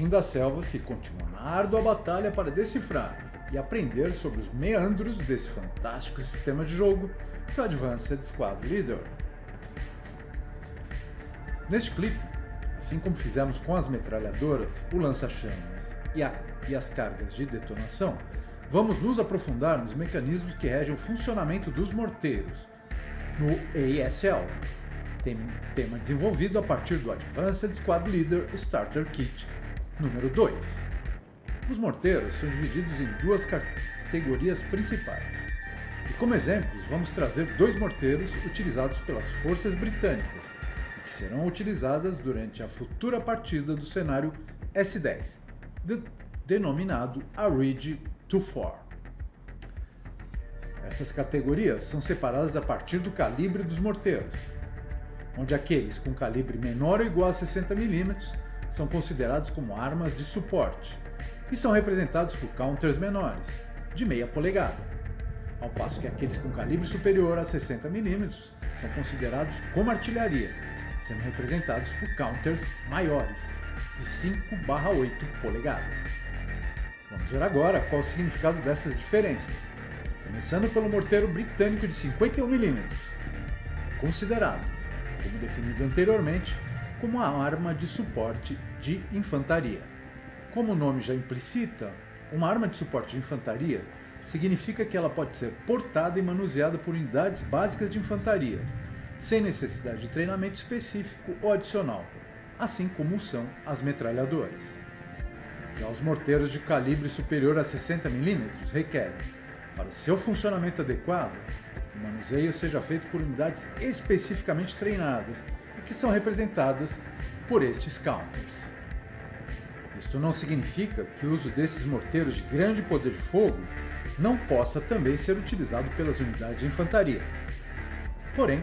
Viking das Selvas que continua na árdua batalha para decifrar e aprender sobre os meandros desse fantástico sistema de jogo que é o Advanced Squad Leader. Neste clipe, assim como fizemos com as metralhadoras, o lança-chamas e as cargas de detonação, vamos nos aprofundar nos mecanismos que regem o funcionamento dos morteiros no ASL, tema desenvolvido a partir do Advanced Squad Leader Starter Kit número 2. Os morteiros são divididos em duas categorias principais. E como exemplos, vamos trazer dois morteiros utilizados pelas forças britânicas, que serão utilizadas durante a futura partida do cenário S10, denominado a Ridge 2-4. Essas categorias são separadas a partir do calibre dos morteiros, onde aqueles com calibre menor ou igual a 60 mm são considerados como armas de suporte e são representados por counters menores, de meia polegada, ao passo que aqueles com calibre superior a 60 mm são considerados como artilharia, sendo representados por counters maiores, de 5/8 polegadas. Vamos ver agora qual o significado dessas diferenças, começando pelo morteiro britânico de 51 mm, considerado, como definido anteriormente, como uma arma de suporte de infantaria. Como o nome já implicita, uma arma de suporte de infantaria significa que ela pode ser portada e manuseada por unidades básicas de infantaria, sem necessidade de treinamento específico ou adicional, assim como são as metralhadoras. Já os morteiros de calibre superior a 60 mm requerem, para seu funcionamento adequado, que o manuseio seja feito por unidades especificamente treinadas e que são representadas por estes counters. Isto não significa que o uso desses morteiros de grande poder de fogo não possa também ser utilizado pelas unidades de infantaria. Porém,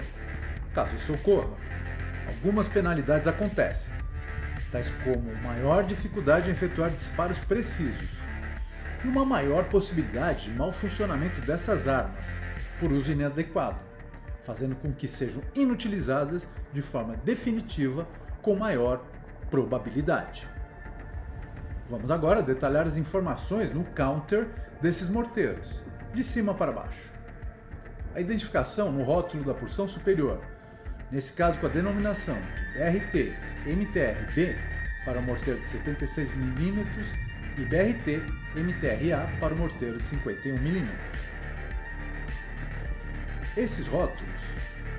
caso isso ocorra, algumas penalidades acontecem, tais como maior dificuldade em efetuar disparos precisos e uma maior possibilidade de mau funcionamento dessas armas por uso inadequado, fazendo com que sejam inutilizadas de forma definitiva com maior probabilidade. Vamos agora detalhar as informações no counter desses morteiros, de cima para baixo. A identificação no rótulo da porção superior, nesse caso com a denominação de BRT MTR-B para o morteiro de 76 mm e BRT MTR-A para o morteiro de 51 mm. Esses rótulos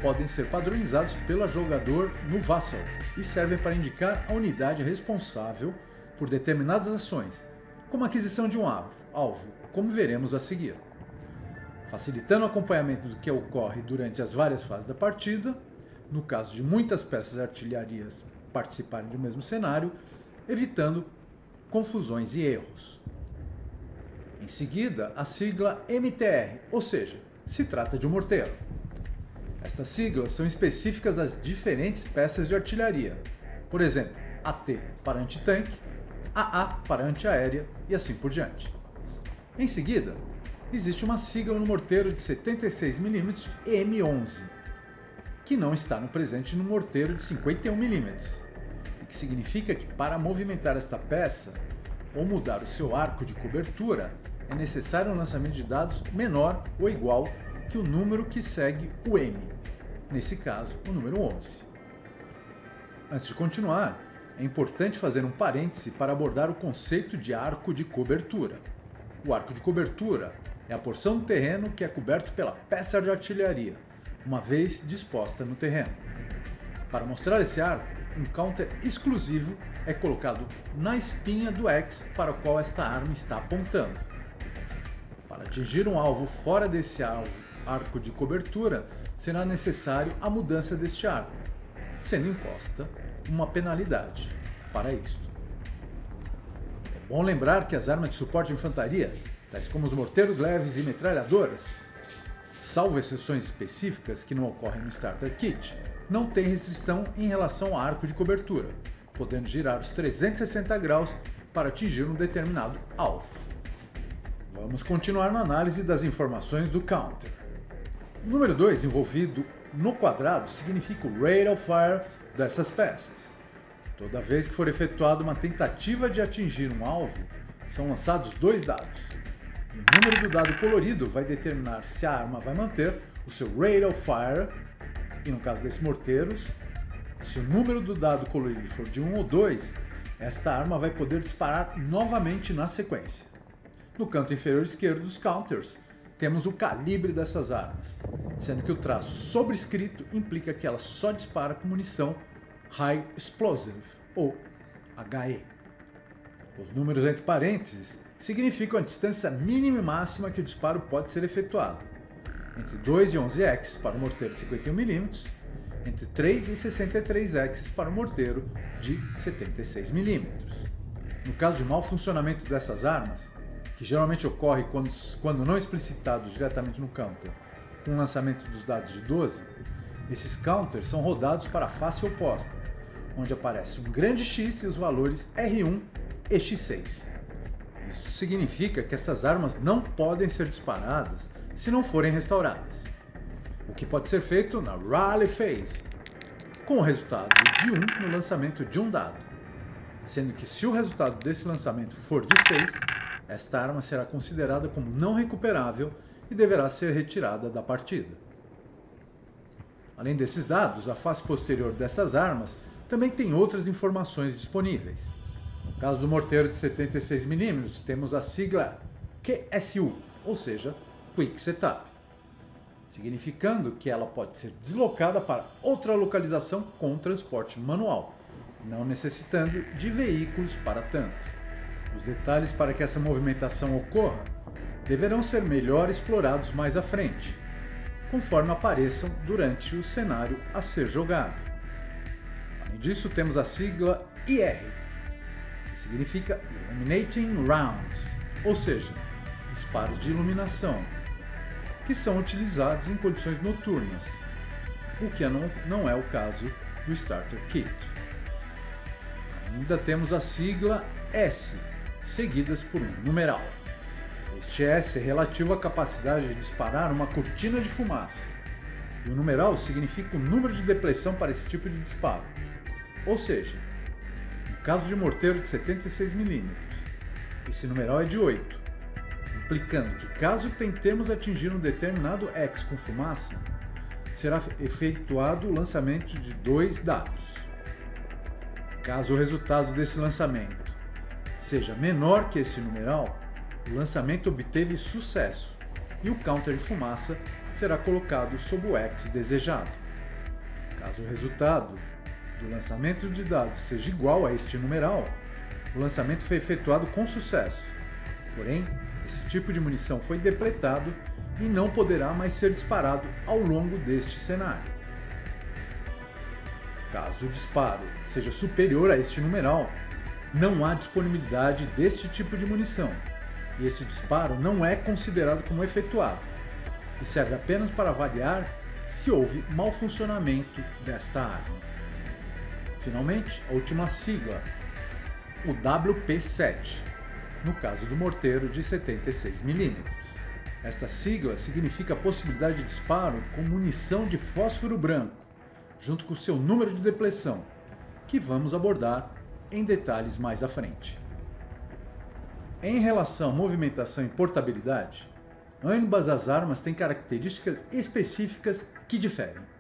podem ser padronizados pelo jogador no Vassal e servem para indicar a unidade responsável por determinadas ações, como a aquisição de um alvo, como veremos a seguir. Facilitando o acompanhamento do que ocorre durante as várias fases da partida, no caso de muitas peças de artilharias participarem do mesmo cenário, evitando confusões e erros. Em seguida, a sigla MTR, ou seja, se trata de um morteiro. Estas siglas são específicas das diferentes peças de artilharia, por exemplo, AT para antitanque, AA para antiaérea e assim por diante. Em seguida, existe uma sigla no morteiro de 76 mm M11, que não está no presente no morteiro de 51 mm, e que significa que para movimentar esta peça ou mudar o seu arco de cobertura é necessário um lançamento de dados menor ou igual que o número que segue o M, nesse caso o número 11. Antes de continuar, é importante fazer um parêntese para abordar o conceito de arco de cobertura. O arco de cobertura é a porção do terreno que é coberto pela peça de artilharia, uma vez disposta no terreno. Para mostrar esse arco, um counter exclusivo é colocado na espinha do X para o qual esta arma está apontando. Para atingir um alvo fora desse arco de cobertura, será necessário a mudança deste arco, sendo imposta uma penalidade para isto. É bom lembrar que as armas de suporte de infantaria, tais como os morteiros leves e metralhadoras, salvo exceções específicas que não ocorrem no Starter Kit, não têm restrição em relação ao arco de cobertura, podendo girar os 360 graus para atingir um determinado alvo. Vamos continuar na análise das informações do counter. O número 2 envolvido no quadrado significa o Rate of Fire dessas peças. Toda vez que for efetuada uma tentativa de atingir um alvo, são lançados 2 dados. E o número do dado colorido vai determinar se a arma vai manter o seu Rate of Fire, e no caso desses morteiros, se o número do dado colorido for de 1 ou 2, esta arma vai poder disparar novamente na sequência. No canto inferior esquerdo dos counters, temos o calibre dessas armas, sendo que o traço sobrescrito implica que ela só dispara com munição High Explosive, ou HE. Os números entre parênteses significam a distância mínima e máxima que o disparo pode ser efetuado, entre 2 e 11x para o morteiro de 51mm, entre 3 e 63x para o morteiro de 76mm. No caso de mau funcionamento dessas armas, que geralmente ocorre quando não explicitado diretamente no counter, com o lançamento dos dados de 12, esses counters são rodados para a face oposta, onde aparece um grande X e os valores R1 e X6. Isso significa que essas armas não podem ser disparadas se não forem restauradas, o que pode ser feito na Rally Phase, com o resultado de 1 no lançamento de um dado, sendo que se o resultado desse lançamento for de 6, esta arma será considerada como não recuperável e deverá ser retirada da partida. Além desses dados, a face posterior dessas armas também tem outras informações disponíveis. No caso do morteiro de 76mm, temos a sigla QSU, ou seja, Quick Setup, significando que ela pode ser deslocada para outra localização com transporte manual, não necessitando de veículos para tanto. Os detalhes para que essa movimentação ocorra deverão ser melhor explorados mais à frente, conforme apareçam durante o cenário a ser jogado. Além disso, temos a sigla IR, que significa Illuminating Rounds, ou seja, disparos de iluminação, que são utilizados em condições noturnas, o que não é o caso do Starter Kit. Ainda temos a sigla S, seguidas por um numeral. Este S é relativo à capacidade de disparar uma cortina de fumaça, e o numeral significa o número de depleção para esse tipo de disparo. Ou seja, no caso de morteiro de 76mm, esse numeral é de 8, implicando que caso tentemos atingir um determinado X com fumaça, será efetuado o lançamento de 2 dados. Caso o resultado desse lançamento seja menor que esse numeral, o lançamento obteve sucesso e o counter de fumaça será colocado sob o X desejado. Caso o resultado do lançamento de dados seja igual a este numeral, o lançamento foi efetuado com sucesso, porém, esse tipo de munição foi depletado e não poderá mais ser disparado ao longo deste cenário. Caso o disparo seja superior a este numeral, não há disponibilidade deste tipo de munição, e esse disparo não é considerado como efetuado, e serve apenas para avaliar se houve mau funcionamento desta arma. Finalmente, a última sigla, o WP7, no caso do morteiro de 76mm. Esta sigla significa a possibilidade de disparo com munição de fósforo branco, junto com seu número de depleção, que vamos abordar em detalhes mais à frente. Em relação à movimentação e portabilidade, ambas as armas têm características específicas que diferem.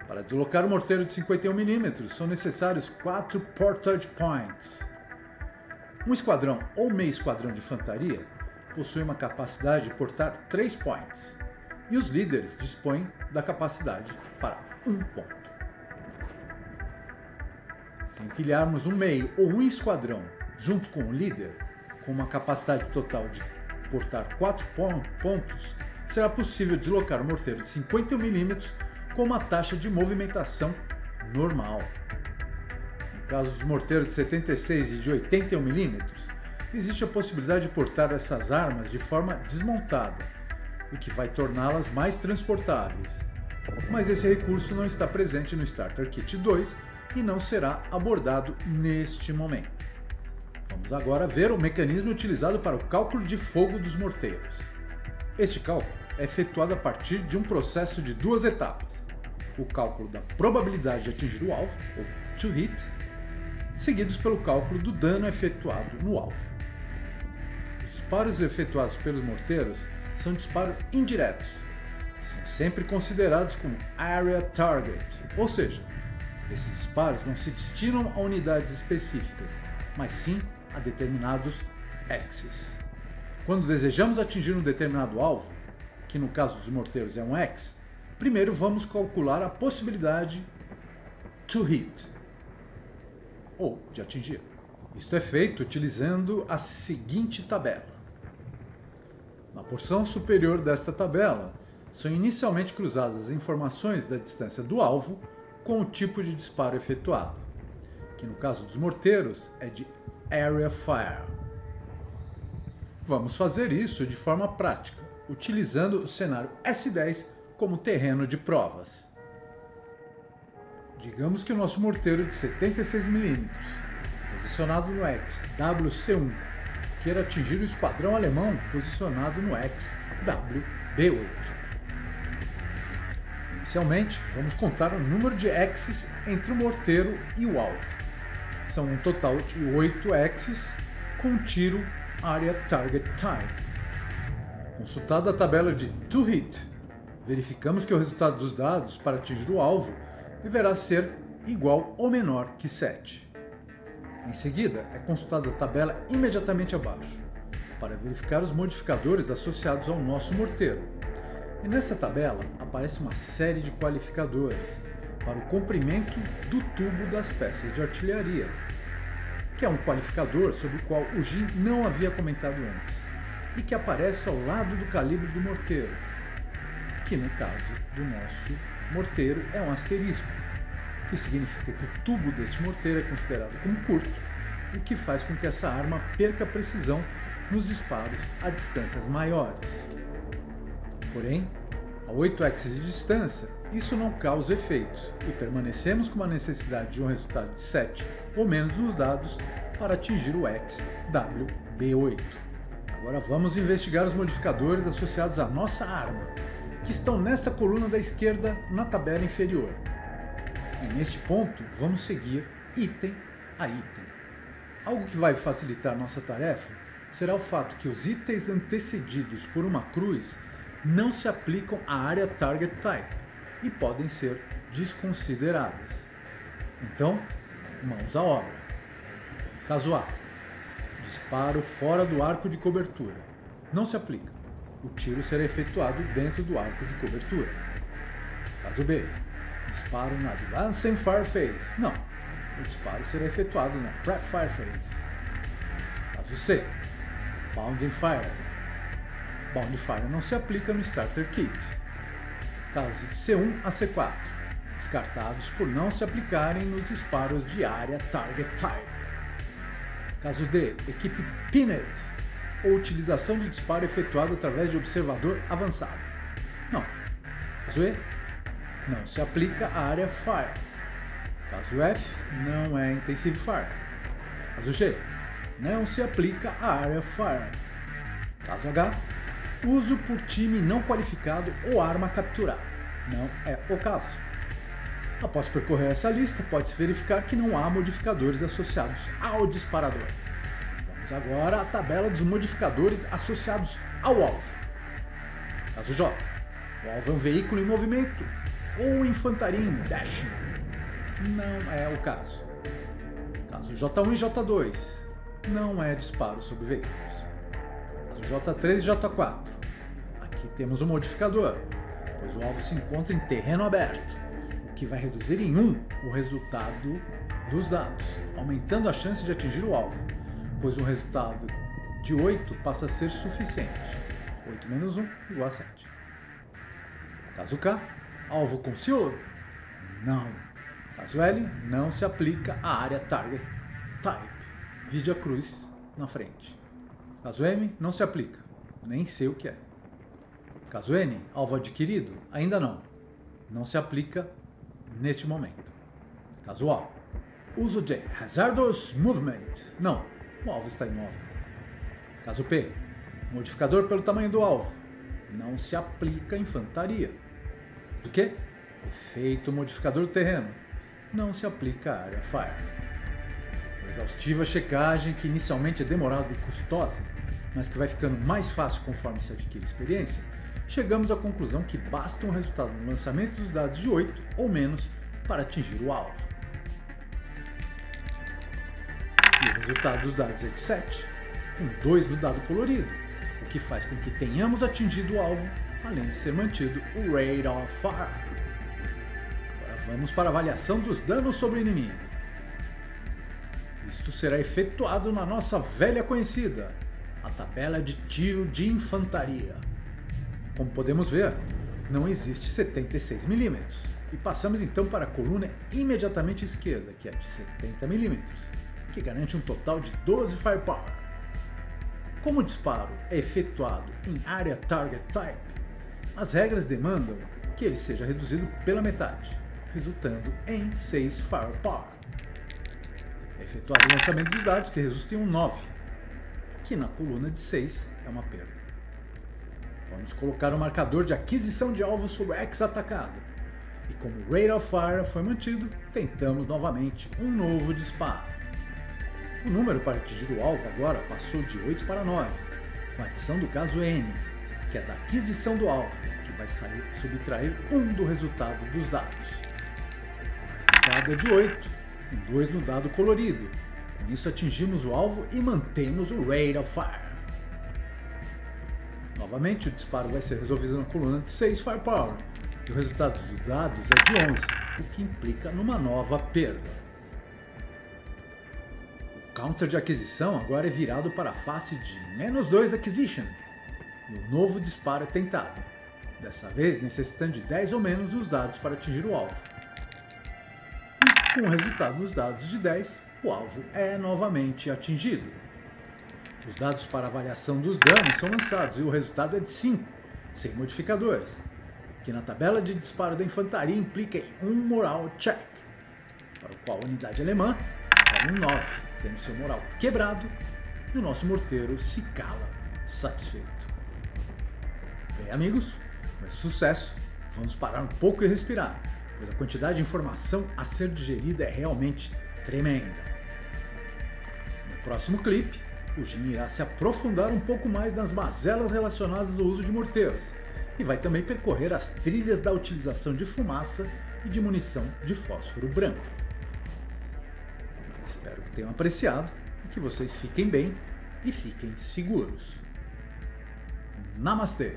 Para deslocar o morteiro de 51mm são necessários 4 Portage Points. Um esquadrão ou meio esquadrão de infantaria possui uma capacidade de portar 3 points, e os líderes dispõem da capacidade para 1 ponto. Se empilharmos um meio ou um esquadrão junto com o líder, com uma capacidade total de portar 4 pontos, será possível deslocar o morteiro de 51mm com uma taxa de movimentação normal. No caso dos morteiros de 76 e de 81mm, existe a possibilidade de portar essas armas de forma desmontada, o que vai torná-las mais transportáveis. Mas esse recurso não está presente no Starter Kit 2 e não será abordado neste momento. Vamos agora ver o mecanismo utilizado para o cálculo de fogo dos morteiros. Este cálculo é efetuado a partir de um processo de 2 etapas: o cálculo da probabilidade de atingir o alvo, ou to hit, seguidos pelo cálculo do dano efetuado no alvo. Os disparos efetuados pelos morteiros são disparos indiretos, são sempre considerados como Area Target, ou seja, esses disparos não se destinam a unidades específicas, mas sim a determinados Axes. Quando desejamos atingir um determinado alvo, que no caso dos morteiros é um Axe, primeiro vamos calcular a possibilidade to hit, ou de atingir. Isto é feito utilizando a seguinte tabela. Na porção superior desta tabela, são inicialmente cruzadas as informações da distância do alvo com o tipo de disparo efetuado, que no caso dos morteiros é de Area Fire. Vamos fazer isso de forma prática, utilizando o cenário S10 como terreno de provas. Digamos que o nosso morteiro de 76 mm, posicionado no XWC1, queira atingir o esquadrão alemão posicionado no XWB8. Inicialmente, vamos contar o número de Axes entre o morteiro e o alvo. São um total de 8 Axes com tiro Area Target Time. Consultada a tabela de To Hit, verificamos que o resultado dos dados para atingir o alvo deverá ser igual ou menor que 7. Em seguida, é consultada a tabela imediatamente abaixo, para verificar os modificadores associados ao nosso morteiro. E nessa tabela aparece uma série de qualificadores para o comprimento do tubo das peças de artilharia, que é um qualificador sobre o qual o Jim não havia comentado antes, e que aparece ao lado do calibre do morteiro, que no caso do nosso morteiro é um asterisco, que significa que o tubo deste morteiro é considerado como curto, o que faz com que essa arma perca precisão nos disparos a distâncias maiores. Porém, a 8 axes de distância, isso não causa efeitos e permanecemos com uma necessidade de um resultado de 7 ou menos nos dados para atingir o XWB8. Agora vamos investigar os modificadores associados à nossa arma, que estão nesta coluna da esquerda na tabela inferior. E neste ponto vamos seguir item a item. Algo que vai facilitar nossa tarefa será o fato que os itens antecedidos por uma cruz não se aplicam à área Target Type e podem ser desconsideradas. Então, mãos à obra. Caso A. Disparo fora do arco de cobertura. Não se aplica. O tiro será efetuado dentro do arco de cobertura. Caso B. Disparo na Advanced Fire Phase. Não. O disparo será efetuado na Prep Fire Phase. Caso C. Bounding Fire. Bound Fire não se aplica no Starter Kit. Caso de C1 a C4, descartados por não se aplicarem nos disparos de área Target Type. Caso D, equipe Pinned, ou utilização de disparo efetuado através de observador avançado. Não. Caso E, não se aplica à área Fire. Caso F, não é Intensive Fire. Caso G, não se aplica à área Fire. Caso H, uso por time não qualificado ou arma capturada. Não é o caso. Após percorrer essa lista, pode-se verificar que não há modificadores associados ao disparador. Vamos agora à tabela dos modificadores associados ao alvo. Caso J. O alvo é um veículo em movimento ou infantaria em dashing. Não é o caso. Caso J1 e J2. Não é disparo sobre veículos. Caso J3 e J4. Aqui temos um modificador, pois o alvo se encontra em terreno aberto, o que vai reduzir em 1 o resultado dos dados, aumentando a chance de atingir o alvo, pois um resultado de 8 passa a ser suficiente. 8 menos 1 igual a 7. Caso K, alvo concealed? Não. Caso L, não se aplica à área Target Type, vide a cruz na frente. Caso M, não se aplica, nem sei o que é. Caso N, alvo adquirido? Ainda não. Não se aplica neste momento. Caso A, uso de Hazardous Movement? Não, o alvo está imóvel. Caso P, modificador pelo tamanho do alvo? Não se aplica à infantaria. O que? Efeito modificador do terreno? Não se aplica à área Fire. exaustiva checagem, que inicialmente é demorada e custosa, mas que vai ficando mais fácil conforme se adquire experiência, chegamos à conclusão que basta um resultado no lançamento dos dados de 8 ou menos para atingir o alvo. E o resultado dos dados é de 7, com 2 no dado colorido, o que faz com que tenhamos atingido o alvo, além de ser mantido o Rate of Fire. Agora vamos para a avaliação dos danos sobre o inimigo. Isto será efetuado na nossa velha conhecida, a tabela de tiro de infantaria. Como podemos ver, não existe 76 mm, e passamos então para a coluna imediatamente esquerda, que é de 70 mm, que garante um total de 12 Firepower. Como o disparo é efetuado em Area Target Type, as regras demandam que ele seja reduzido pela metade, resultando em 6 Firepower. É efetuado o lançamento dos dados, que resulta em um 9, que na coluna de 6 é uma perda. Vamos colocar o marcador de aquisição de alvo sobre X atacado. E como o Rate of Fire foi mantido, tentamos novamente um novo disparo. O número para atingir o alvo agora passou de 8 para 9, com a adição do caso N, que é da aquisição do alvo, que vai subtrair 1 do resultado dos dados. O resultado é de 8, com 2 no dado colorido. Com isso atingimos o alvo e mantemos o Rate of Fire. Novamente, o disparo vai ser resolvido na coluna de 6 Firepower, e o resultado dos dados é de 11, o que implica numa nova perda. O counter de aquisição agora é virado para a face de -2 Acquisition, e o novo disparo é tentado, dessa vez necessitando de 10 ou menos dos dados para atingir o alvo. E com o resultado dos dados de 10, o alvo é novamente atingido. Os dados para avaliação dos danos são lançados e o resultado é de 5, sem modificadores, que na tabela de disparo da infantaria implica em um Moral Check, para o qual a unidade alemã é um 9, tendo seu moral quebrado e o nosso morteiro se cala, satisfeito. Bem, amigos, com esse sucesso, vamos parar um pouco e respirar, pois a quantidade de informação a ser digerida é realmente tremenda. No próximo clipe, o Jin irá se aprofundar um pouco mais nas mazelas relacionadas ao uso de morteiros e vai também percorrer as trilhas da utilização de fumaça e de munição de fósforo branco. Espero que tenham apreciado e que vocês fiquem bem e fiquem seguros. Namastê!